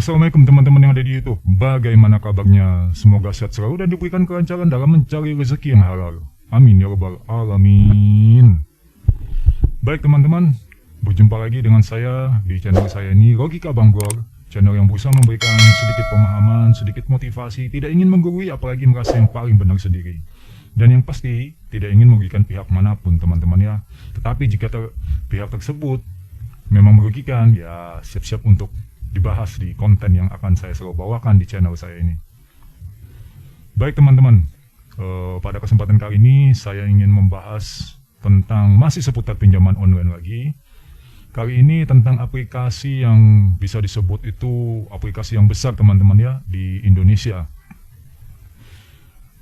Assalamualaikum teman-teman yang ada di YouTube. Bagaimana kabarnya? Semoga sehat selalu dan diberikan kelancaran dalam mencari rezeki yang halal. Amin ya rabbal alamin. Baik teman-teman, berjumpa lagi dengan saya di channel saya ini, Logika Bang Bro. Channel yang berusaha memberikan sedikit pemahaman, sedikit motivasi, tidak ingin menggurui apalagi merasa yang paling benar sendiri. Dan yang pasti, tidak ingin merugikan pihak manapun teman-teman ya. Tetapi jika pihak tersebut memang merugikan, ya siap-siap untuk dibahas di konten yang akan saya selalu bawakan di channel saya ini. Baik teman-teman, pada kesempatan kali ini saya ingin membahas tentang masih seputar pinjaman online lagi. Kali ini tentang aplikasi yang bisa disebut itu aplikasi yang besar teman-teman ya di Indonesia.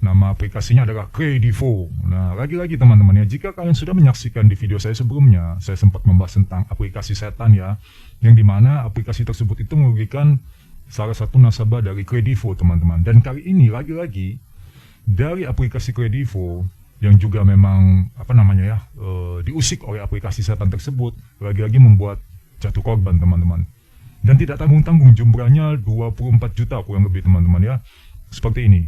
Nama aplikasinya adalah Kredivo. Nah, lagi-lagi teman-teman ya, jika kalian sudah menyaksikan di video saya sebelumnya, saya sempat membahas tentang aplikasi setan ya, yang dimana aplikasi tersebut itu merugikan salah satu nasabah dari Kredivo teman-teman. Dan kali ini lagi-lagi dari aplikasi Kredivo yang juga memang diusik oleh aplikasi setan tersebut, lagi-lagi membuat jatuh korban teman-teman. Dan tidak tanggung-tanggung, jumlahnya 24 juta kurang lebih teman-teman ya, seperti ini.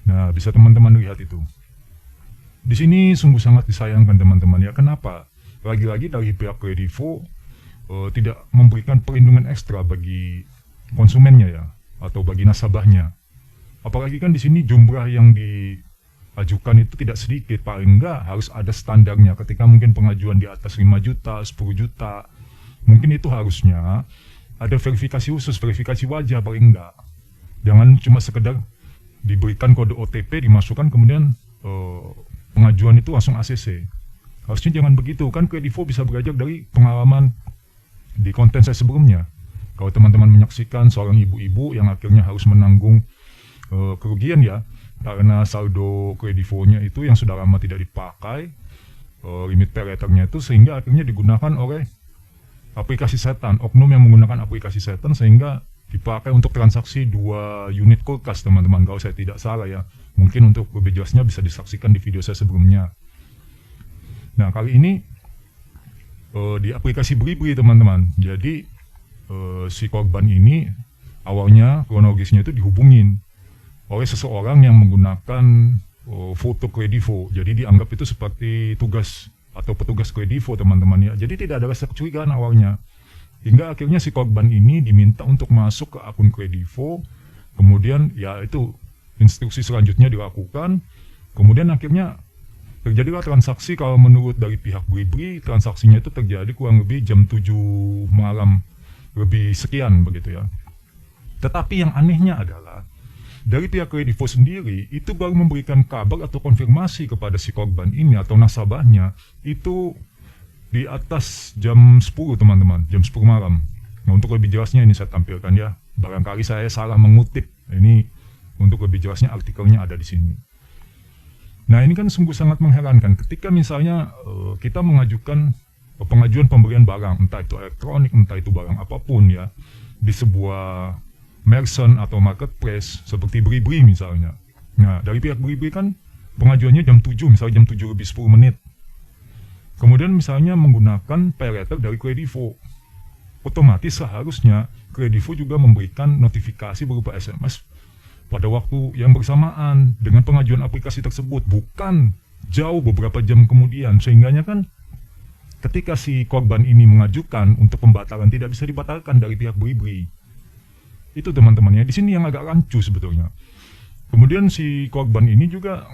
Nah, bisa teman-teman lihat itu. Di sini sungguh sangat disayangkan teman-teman ya. Kenapa? Lagi-lagi dari pihak Kredivo tidak memberikan perlindungan ekstra bagi konsumennya ya, atau bagi nasabahnya. Apalagi kan di sini jumlah yang diajukan itu tidak sedikit, paling enggak harus ada standarnya. Ketika mungkin pengajuan di atas 5 juta, 10 juta, mungkin itu harusnya ada verifikasi khusus, verifikasi wajah paling enggak. Jangan cuma sekedar diberikan kode OTP, dimasukkan, kemudian pengajuan itu langsung ACC. Harusnya jangan begitu, kan Kredivo bisa belajar dari pengalaman di konten saya sebelumnya. Kalau teman-teman menyaksikan seorang ibu-ibu yang akhirnya harus menanggung kerugian ya, karena saldo Kredivonya itu yang sudah lama tidak dipakai, limit pay letternya itu, sehingga akhirnya digunakan oleh aplikasi setan, oknum yang menggunakan aplikasi setan, sehingga dipakai untuk transaksi 2 unit kulkas teman-teman, kalau saya tidak salah ya. Mungkin untuk lebih jelasnya bisa disaksikan di video saya sebelumnya. Nah, kali ini di aplikasi Blibli teman-teman. Jadi si korban ini awalnya kronologisnya itu dihubungin oleh seseorang yang menggunakan foto Kredivo. Jadi dianggap itu seperti tugas atau petugas Kredivo teman-teman ya. Jadi tidak ada rasa kecurigaan awalnya. Hingga akhirnya si korban ini diminta untuk masuk ke akun Kredivo, kemudian ya itu instruksi selanjutnya dilakukan, kemudian akhirnya terjadilah transaksi. Kalau menurut dari pihak Blibli, transaksinya itu terjadi kurang lebih jam 7 malam lebih sekian begitu ya. Tetapi yang anehnya adalah dari pihak Kredivo sendiri itu baru memberikan kabar atau konfirmasi kepada si korban ini atau nasabahnya itu di atas jam 10 teman-teman, jam 10 malam. Nah, untuk lebih jelasnya ini saya tampilkan ya. Barangkali saya salah mengutip. Ini untuk lebih jelasnya artikelnya ada di sini. Nah, ini kan sungguh sangat mengherankan ketika misalnya kita mengajukan pengajuan pembelian barang, entah itu elektronik, entah itu barang apapun ya, di sebuah merchant atau marketplace seperti Blibli misalnya. Nah, dari pihak Blibli kan pengajuannya jam 7, misalnya jam 7 lebih 10 menit. Kemudian misalnya menggunakan pay letter dari Kredivo, otomatis seharusnya Kredivo juga memberikan notifikasi berupa SMS pada waktu yang bersamaan dengan pengajuan aplikasi tersebut, bukan jauh beberapa jam kemudian. Sehingganya kan ketika si korban ini mengajukan untuk pembatalan, tidak bisa dibatalkan dari pihak Blibli. Itu teman-teman ya, di sini yang agak rancu sebetulnya. Kemudian si korban ini juga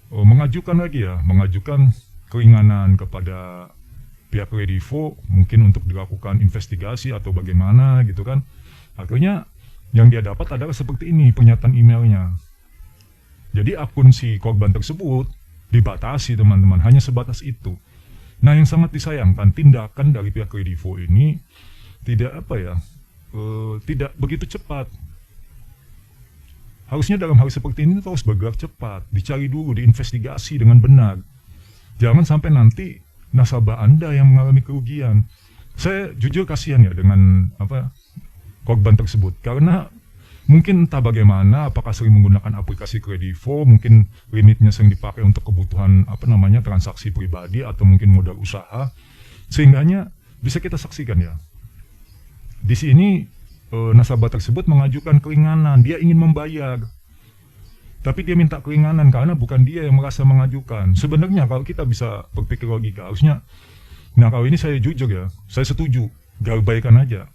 mengajukan keringanan kepada pihak Kredivo, mungkin untuk dilakukan investigasi atau bagaimana gitu kan. Akhirnya yang dia dapat adalah seperti ini pernyataan emailnya. Jadi akun si korban tersebut dibatasi teman-teman, hanya sebatas itu. Nah, yang sangat disayangkan tindakan dari pihak Kredivo ini tidak tidak begitu cepat. Harusnya dalam hal seperti ini harus bergerak cepat, dicari dulu, diinvestigasi dengan benar. Jangan sampai nanti nasabah Anda yang mengalami kerugian. Saya jujur kasihan ya dengan korban tersebut, karena mungkin entah bagaimana, apakah sering menggunakan aplikasi Kredivo, mungkin limitnya sering dipakai untuk kebutuhan transaksi pribadi atau mungkin modal usaha, sehingganya bisa kita saksikan ya. Di sini nasabah tersebut mengajukan keringanan, dia ingin membayar. Tapi dia minta keringanan karena bukan dia yang merasa mengajukan. Sebenarnya kalau kita bisa berpikir logika, harusnya, nah kalau ini saya jujur ya, saya setuju, gabaikan aja.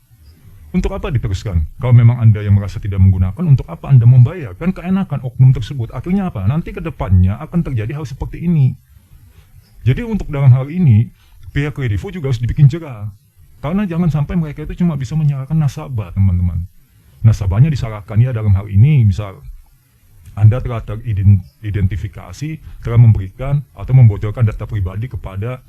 Untuk apa diteruskan? Kalau memang Anda yang merasa tidak menggunakan, untuk apa Anda membayar? Kan keenakan oknum tersebut. Akhirnya apa? Nanti ke depannya akan terjadi hal seperti ini. Jadi untuk dalam hal ini, pihak Kredivo juga harus dibikin jerah. Karena jangan sampai mereka itu cuma bisa menyalahkan nasabah, teman-teman. Nasabahnya disalahkan ya dalam hal ini, misal Anda telah teridentifikasi, telah memberikan atau membocorkan data pribadi kepada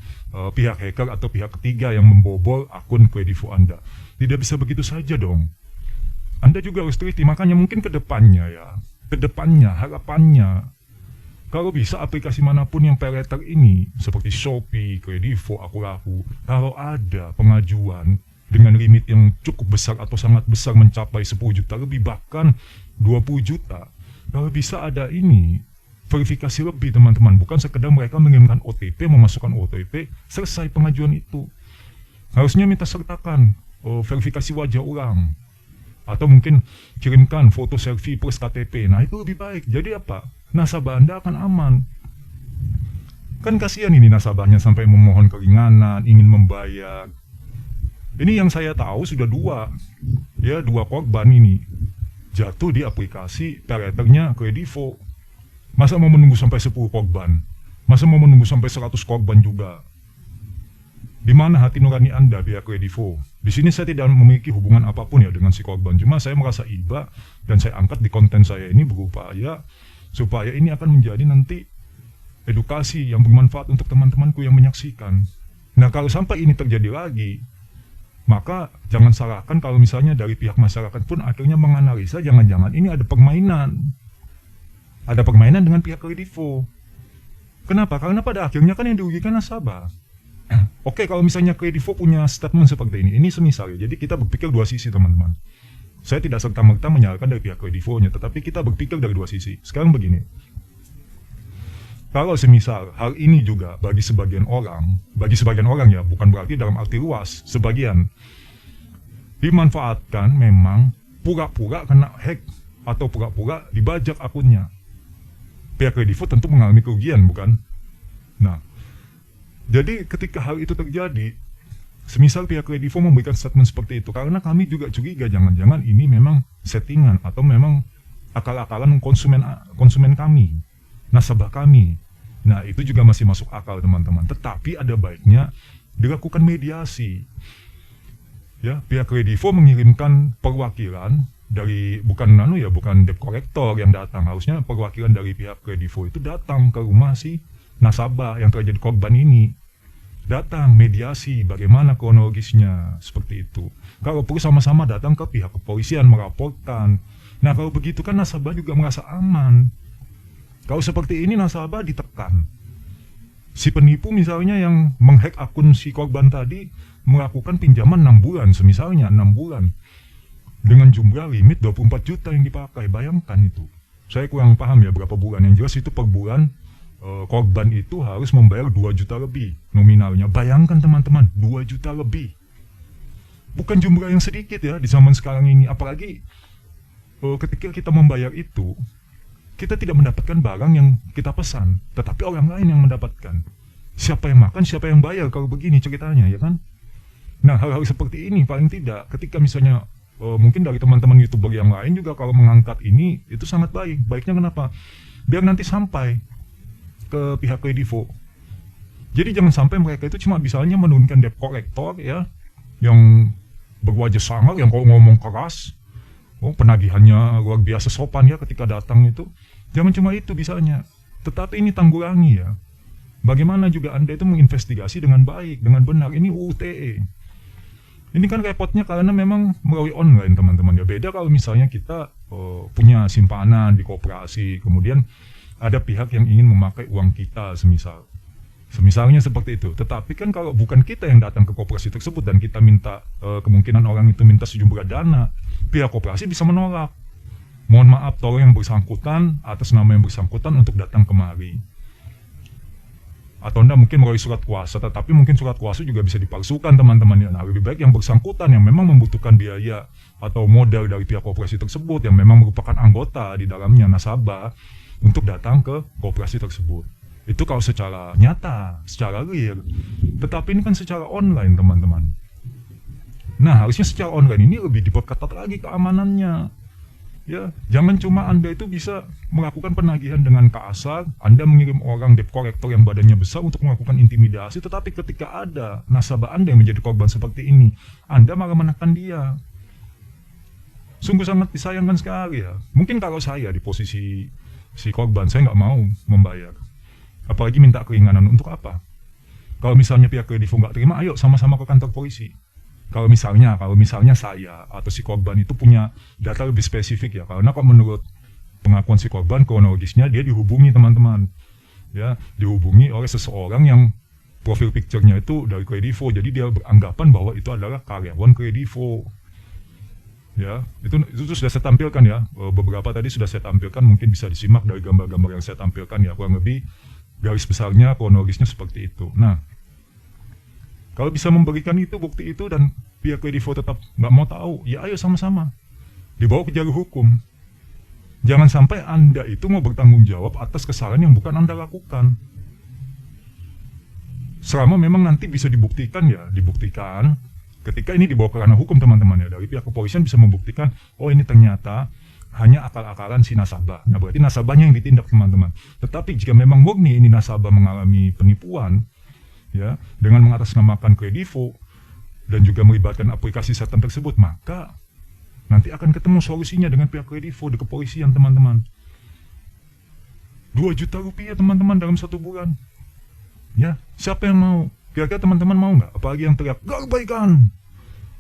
pihak hacker atau pihak ketiga yang membobol akun Kredivo Anda. Tidak bisa begitu saja dong. Anda juga harus teliti, makanya mungkin ke depannya ya, harapannya, kalau bisa aplikasi manapun yang pay later ini, seperti Shopee, Kredivo, Akulaku, kalau ada pengajuan dengan limit yang cukup besar atau sangat besar mencapai 10 juta lebih, bahkan 20 juta, kalau bisa ada ini, verifikasi lebih teman-teman, bukan sekedar mereka mengirimkan OTP, memasukkan OTP, selesai pengajuan itu. Harusnya minta sertakan verifikasi wajah ulang, atau mungkin kirimkan foto selfie plus KTP. Nah itu lebih baik. Jadi apa? Nasabah Anda akan aman. Kan kasihan ini nasabahnya sampai memohon keringanan, ingin membayar. Ini yang saya tahu sudah dua korban ini jatuh di aplikasi pay later-nya Kredivo. Masa mau menunggu sampai 10 korban? Masa mau menunggu sampai 100 korban juga? Di mana hati nurani Anda pihak Kredivo? Di sini saya tidak memiliki hubungan apapun ya dengan si korban. Cuma saya merasa iba dan saya angkat di konten saya ini berupaya supaya ini akan menjadi nanti edukasi yang bermanfaat untuk teman-temanku yang menyaksikan. Nah kalau sampai ini terjadi lagi, maka jangan salahkan kalau misalnya dari pihak masyarakat pun akhirnya menganalisa jangan-jangan ini ada permainan. Ada permainan dengan pihak Kredivo. Kenapa? Karena pada akhirnya kan yang dirugikan nasabah. Oke, kalau misalnya Kredivo punya statement seperti ini semisal ya. Jadi kita berpikir dua sisi teman-teman. Saya tidak serta-merta menyalahkan dari pihak Kredivo-nya, tetapi kita berpikir dari dua sisi. Sekarang begini. Kalau semisal hal ini juga bagi sebagian orang ya, bukan berarti dalam arti luas, sebagian dimanfaatkan memang pura-pura kena hack atau pura-pura dibajak akunnya. Pihak Kredivo tentu mengalami kerugian, bukan? Nah, jadi ketika hal itu terjadi, semisal pihak Kredivo memberikan statement seperti itu, karena kami juga curiga jangan-jangan ini memang settingan atau memang akal-akalan konsumen kami, nasabah kami. Nah itu juga masih masuk akal teman-teman. Tetapi ada baiknya dilakukan mediasi. Ya, pihak Kredivo mengirimkan perwakilan dari bukan debt collector yang datang, harusnya perwakilan dari pihak Kredivo itu datang ke rumah si nasabah yang terjadi korban ini, datang mediasi bagaimana kronologisnya seperti itu. Kalau perlu sama-sama datang ke pihak kepolisian melaporkan. Nah kalau begitu kan nasabah juga merasa aman. Kalau seperti ini nasabah ditekan. Si penipu misalnya yang menghack akun si korban tadi melakukan pinjaman 6 bulan, semisalnya 6 bulan dengan jumlah limit 24 juta yang dipakai. Bayangkan itu. Saya kurang paham ya berapa bulan, yang jelas itu per bulan korban itu harus membayar 2 juta lebih nominalnya. Bayangkan teman-teman, 2 juta lebih. Bukan jumlah yang sedikit ya di zaman sekarang ini. Apalagi ketika kita membayar itu, kita tidak mendapatkan barang yang kita pesan, tetapi orang lain yang mendapatkan. Siapa yang makan, siapa yang bayar kalau begini ceritanya, ya kan? Nah, hal-hal seperti ini paling tidak ketika misalnya mungkin dari teman-teman YouTuber yang lain juga kalau mengangkat ini, itu sangat baik. Baiknya kenapa? Biar nanti sampai ke pihak Kredivo. Jadi jangan sampai mereka itu cuma misalnya menurunkan debt collector ya, yang berwajah sangar, yang kalau ngomong keras, penagihannya luar biasa sopan ya ketika datang itu. Jangan cuma itu bisanya, tetapi ini tanggulangi ya. Bagaimana juga Anda itu menginvestigasi dengan baik, dengan benar. Ini UTE. Ini kan repotnya karena memang melalui online teman-teman ya. Beda kalau misalnya kita punya simpanan di koperasi, kemudian ada pihak yang ingin memakai uang kita semisalnya seperti itu. Tetapi kan kalau bukan kita yang datang ke koperasi tersebut dan kita minta, kemungkinan orang itu minta sejumlah dana, pihak koperasi bisa menolak. Mohon maaf, tolong yang bersangkutan atas nama yang bersangkutan untuk datang kemari. atau Anda mungkin melalui surat kuasa, tetapi mungkin surat kuasa juga bisa dipalsukan teman-teman ya. Nah, lebih baik yang bersangkutan yang memang membutuhkan biaya atau modal dari pihak koperasi tersebut yang memang merupakan anggota di dalamnya, nasabah, untuk datang ke koperasi tersebut. Itu kalau secara nyata, secara real. Tetapi ini kan secara online teman-teman. Nah, harusnya secara online ini lebih diperketat lagi keamanannya. Ya, jangan cuma Anda itu bisa melakukan penagihan dengan kasar, Anda mengirim orang debt collector yang badannya besar untuk melakukan intimidasi, tetapi ketika ada nasabah Anda yang menjadi korban seperti ini, Anda malah menekan dia. Sungguh sangat disayangkan sekali ya. Mungkin kalau saya di posisi si korban, saya nggak mau membayar. Apalagi minta keringanan untuk apa? Kalau misalnya pihak kredivo nggak terima, ayo sama-sama ke kantor polisi. Kalau misalnya saya atau si korban itu punya data lebih spesifik ya, karena kok menurut pengakuan si korban kronologisnya dia dihubungi teman-teman, ya dihubungi oleh seseorang yang profil picture-nya itu dari kredivo, jadi dia beranggapan bahwa itu adalah karyawan kredivo. Ya, itu sudah saya tampilkan ya, beberapa tadi sudah saya tampilkan, mungkin bisa disimak dari gambar-gambar yang saya tampilkan ya, kurang lebih garis besarnya kronologisnya seperti itu. Nah, kalau bisa memberikan itu, bukti itu, dan pihak kredivo tetap nggak mau tahu, ya ayo sama-sama dibawa ke jalur hukum. Jangan sampai Anda itu mau bertanggung jawab atas kesalahan yang bukan Anda lakukan. Selama memang nanti bisa dibuktikan ya, dibuktikan ketika ini dibawa ke ranah hukum teman-teman ya, dari pihak kepolisian bisa membuktikan, oh ini ternyata hanya akal-akalan si nasabah. Nah, berarti nasabahnya yang ditindak teman-teman. Tetapi jika memang murni ini nasabah mengalami penipuan, ya, dengan mengatasnamakan kredivo dan juga melibatkan aplikasi setan tersebut, maka nanti akan ketemu solusinya dengan pihak kredivo di kepolisian teman-teman. 2 juta rupiah teman-teman dalam 1 bulan. Ya, siapa yang mau? Kira-kira teman-teman mau nggak? Apalagi yang teriak garbaikan,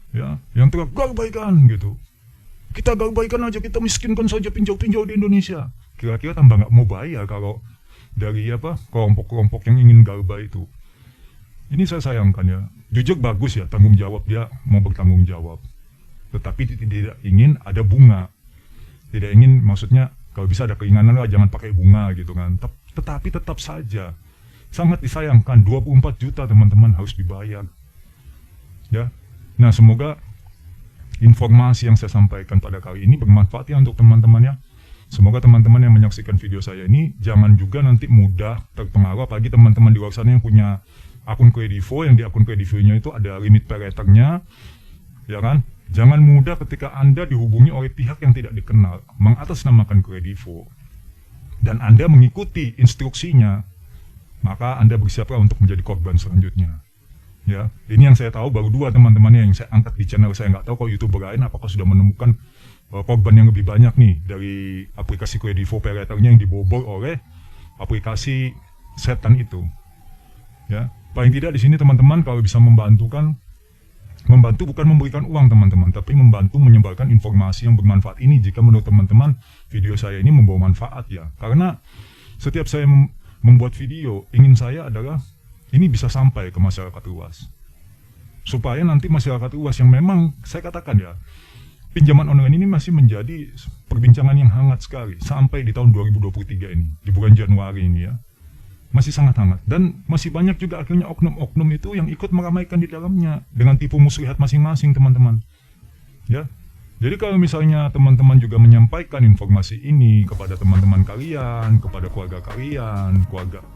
ya, yang teriak garbaikan gitu. Kita garbaikan aja, kita miskinkan saja pinjau-pinjau di Indonesia. Kira-kira tambah nggak mau bayar kalau dari kelompok-kelompok yang ingin garba itu. Ini saya sayangkan ya. Jujur bagus ya, tanggung jawab, dia mau bertanggung jawab. Tetapi tidak ingin ada bunga. Tidak ingin, maksudnya kalau bisa ada keringanan lah, jangan pakai bunga gitu kan. Tetapi tetap saja sangat disayangkan, 24 juta teman-teman harus dibayar. Ya. Nah, semoga informasi yang saya sampaikan pada kali ini bermanfaat ya untuk teman-teman ya. Semoga teman-teman yang menyaksikan video saya ini jangan juga nanti mudah terpengaruh, apalagi teman-teman di luar sana yang punya akun kredivo, yang di akun kredivonya itu ada limit pay letter-nya, ya kan? Jangan mudah ketika Anda dihubungi oleh pihak yang tidak dikenal, mengatasnamakan kredivo, dan Anda mengikuti instruksinya, maka Anda bersiaplah untuk menjadi korban selanjutnya. Ya, ini yang saya tahu baru 2 teman-temannya yang saya angkat di channel saya. Nggak tahu kalau YouTuber lain apakah sudah menemukan korban yang lebih banyak nih dari aplikasi kredivo pay letter-nya yang dibobol oleh aplikasi setan itu. Ya, paling tidak di sini teman-teman kalau bisa membantu bukan memberikan uang teman-teman, tapi membantu menyebarkan informasi yang bermanfaat ini jika menurut teman-teman video saya ini membawa manfaat ya. Karena setiap saya membuat video, ingin saya adalah ini bisa sampai ke masyarakat luas. Supaya nanti masyarakat luas yang memang saya katakan ya, pinjaman online ini masih menjadi perbincangan yang hangat sekali sampai di tahun 2023 ini, di bulan Januari ini ya. Masih sangat hangat, dan masih banyak juga akhirnya oknum-oknum itu yang ikut meramaikan di dalamnya dengan tipu muslihat masing-masing teman-teman. Ya, jadi kalau misalnya teman-teman juga menyampaikan informasi ini kepada teman-teman kalian, kepada keluarga kalian,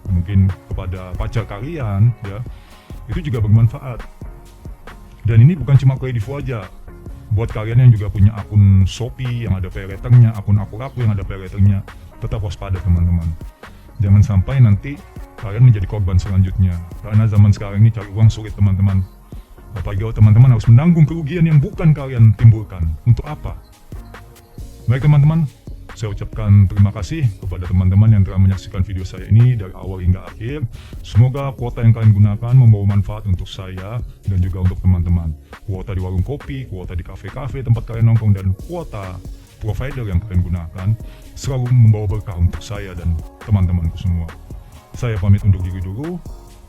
mungkin kepada pacar kalian, ya, itu juga bermanfaat. Dan ini bukan cuma kredivo aja. Buat kalian yang juga punya akun Shopee yang ada pay letter-nya, akun aku yang ada pay letter-nya, tetap waspada teman-teman. Jangan sampai nanti kalian menjadi korban selanjutnya. Karena zaman sekarang ini cari uang sulit teman-teman. Apalagi teman-teman harus menanggung kerugian yang bukan kalian timbulkan. Untuk apa? Baik teman-teman, saya ucapkan terima kasih kepada teman-teman yang telah menyaksikan video saya ini dari awal hingga akhir. Semoga kuota yang kalian gunakan membawa manfaat untuk saya dan juga untuk teman-teman. Kuota di warung kopi, kuota di kafe-kafe tempat kalian nongkrong, dan kuota provider yang kalian gunakan selalu membawa berkah untuk saya dan teman-temanku semua. Saya pamit undur diri dulu.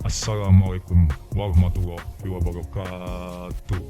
Assalamualaikum warahmatullahi wabarakatuh.